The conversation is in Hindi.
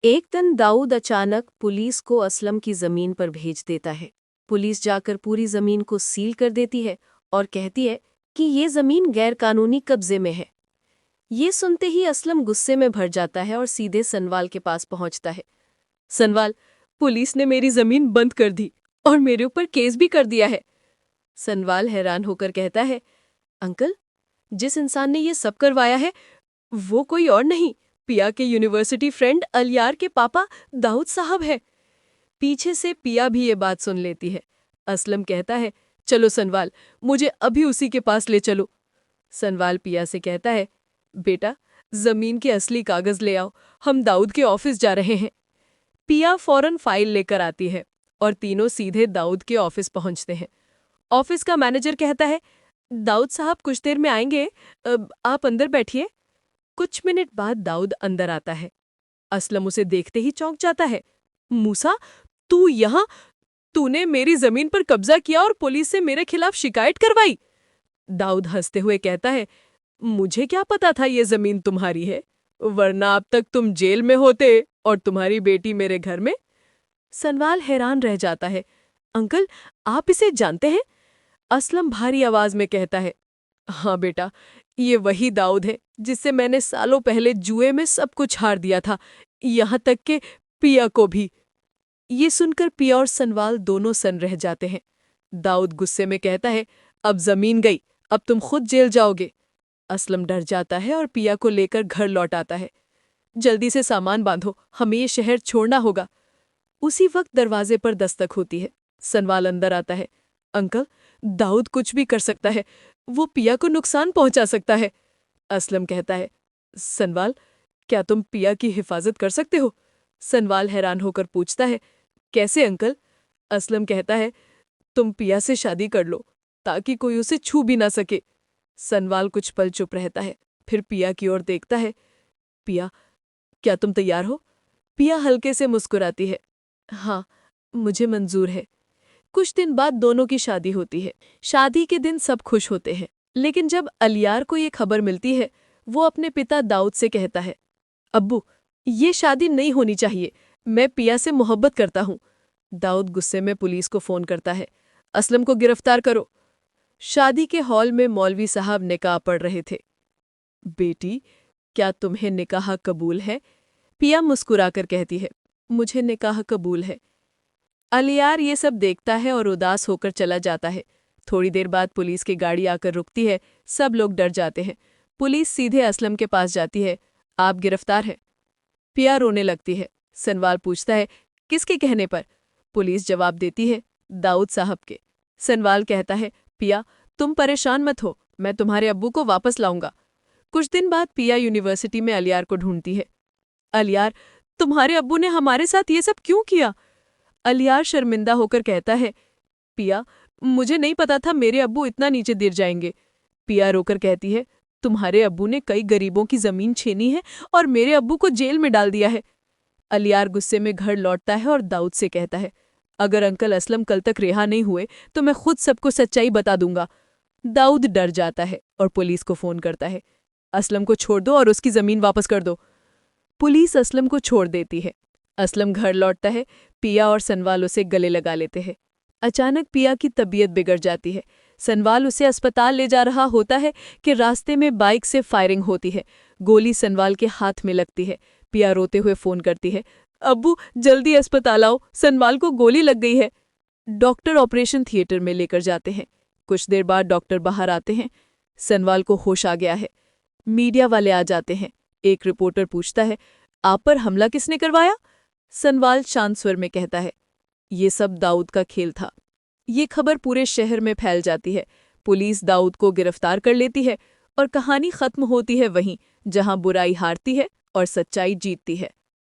एक दिन दाऊद अचानक पुलिस को असलम की जमीन पर भेज देता है। पुलिस जाकर पूरी जमीन को सील कर देती है और कहती है कि ये जमीन गैर कानूनी कब्जे में है। ये सुनते ही असलम गुस्से में भर जाता है और सीधे सनवाल के पास पहुंचता है। सनवाल, पुलिस ने मेरी जमीन बंद कर दी और मेरे ऊपर केस भी कर दिया है। सनवाल हैरान होकर कहता है, अंकल, जिस इंसान ने ये सब करवाया है वो कोई और नहीं, पिया के यूनिवर्सिटी फ्रेंड अलियार के पापा दाऊद साहब है। पीछे से पिया भी ये बात सुन लेती है। असलम कहता है, चलो सनवाल, मुझे अभी उसी के पास ले चलो। सनवाल पिया से कहता है, बेटा, जमीन के असली कागज ले आओ, हम दाऊद के ऑफिस जा रहे हैं। पिया फौरन फाइल लेकर आती है और तीनों सीधे दाऊद के ऑफिस पहुंचते हैं। ऑफिस का मैनेजर कहता है, दाऊद साहब कुछ देर में आएंगे, आप अंदर बैठिए। कुछ मिनट बाद दाऊद अंदर आता है। असलम उसे देखते ही चौंक जाता है। मूसा, तू यहाँ? तूने मेरी जमीन पर कब्जा किया और पुलिस से मेरे खिलाफ शिकायत करवाई? दाऊद हंसते हुए कहता है, मुझे क्या पता था ये जमीन तुम्हारी है, वरना अब तक तुम जेल में होते और तुम्हारी बेटी मेरे घर में। सनवाल हैरान रह जाता है। अंकल, आप इसे जानते हैं? असलम भारी आवाज में कहता है, हाँ बेटा, ये वही दाऊद है जिससे मैंने सालों पहले जुए में सब कुछ हार दिया था, यहाँ तक कि पिया को भी। ये सुनकर पिया और सनवाल दोनों सन रह जाते हैं। दाऊद गुस्से में कहता है, अब जमीन गई, अब तुम खुद जेल जाओगे। असलम डर जाता है और पिया को लेकर घर लौट आता है। जल्दी से सामान बांधो, हमें ये शहर छोड़ना होगा। उसी वक्त दरवाजे पर दस्तक होती है। सनवाल अंदर आता है। अंकल, दाऊद कुछ भी कर सकता है, वो पिया को नुकसान पहुंचा सकता है। असलम कहता है, सनवाल, क्या तुम पिया की हिफाजत कर सकते हो? सनवाल हैरान होकर पूछता है, कैसे अंकल? असलम कहता है, तुम पिया से शादी कर लो ताकि कोई उसे छू भी ना सके। सनवाल कुछ पल चुप रहता है, फिर पिया की ओर देखता है। पिया, क्या तुम तैयार हो? पिया हल्के से मुस्कुराती है। हाँ, मुझे मंजूर है। कुछ दिन बाद दोनों की शादी होती है। शादी के दिन सब खुश होते हैं, लेकिन जब अलियार को ये खबर मिलती है, वो अपने पिता दाऊद से कहता है, अब्बू, ये शादी नहीं होनी चाहिए, मैं पिया से मोहब्बत करता हूँ। दाऊद गुस्से में पुलिस को फोन करता है, असलम को गिरफ्तार करो। शादी के हॉल में मौलवी साहब निकाह पढ़ रहे थे। बेटी, क्या तुम्हें निकाह कबूल है? पिया मुस्कुराकर कहती है, मुझे निकाह कबूल है। अलियार ये सब देखता है और उदास होकर चला जाता है। थोड़ी देर बाद पुलिस की गाड़ी आकर रुकती है। सब लोग डर जाते हैं। पुलिस सीधे असलम के पास जाती है। आप गिरफ्तार हैं। पिया रोने लगती है। सनवाल पूछता है, किसके कहने पर? पुलिस जवाब देती है, दाऊद साहब के। सनवाल कहता है, पिया, तुम परेशान मत हो, मैं तुम्हारे अब्बू को वापस लाऊंगा। कुछ दिन बाद पिया यूनिवर्सिटी में अलियार को ढूंढती है। अलियार, तुम्हारे अब्बू ने हमारे साथ ये सब क्यों किया? अलियार शर्मिंदा होकर कहता है, पिया, मुझे नहीं पता था मेरे अब्बू इतना नीचे गिर जाएंगे। पिया रोकर कहती है, तुम्हारे अब्बू ने कई गरीबों की जमीन छीनी है और मेरे अब्बू को जेल में डाल दिया है। अलियार गुस्से में घर लौटता है और दाऊद से कहता है, अगर अंकल असलम कल तक रिहा नहीं हुए तो मैं खुद सबको सच्चाई बता दूंगा। दाऊद डर जाता है और पुलिस को फोन करता है, असलम को छोड़ दो और उसकी जमीन वापस कर दो। पुलिस असलम को छोड़ देती है। असलम घर लौटता है। पिया और सनवाल उसे गले लगा लेते हैं। अचानक पिया की तबीयत बिगड़ जाती है। सनवाल उसे अस्पताल ले जा रहा होता है कि रास्ते में बाइक से फायरिंग होती है। गोली सनवाल के हाथ में लगती है। पिया रोते हुए फोन करती है, अब्बू, जल्दी अस्पताल आओ, सनवाल को गोली लग गई है। डॉक्टर ऑपरेशन थिएटर में लेकर जाते हैं। कुछ देर बाद डॉक्टर बाहर आते हैं। सनवाल को होश आ गया है। मीडिया वाले आ जाते हैं। एक रिपोर्टर पूछता है, आप पर हमला किसने करवाया? सनवाल शांत स्वर में कहता है, ये सब दाऊद का खेल था। ये खबर पूरे शहर में फैल जाती है। पुलिस दाऊद को गिरफ्तार कर लेती है और कहानी खत्म होती है वहीं जहां बुराई हारती है और सच्चाई जीतती है।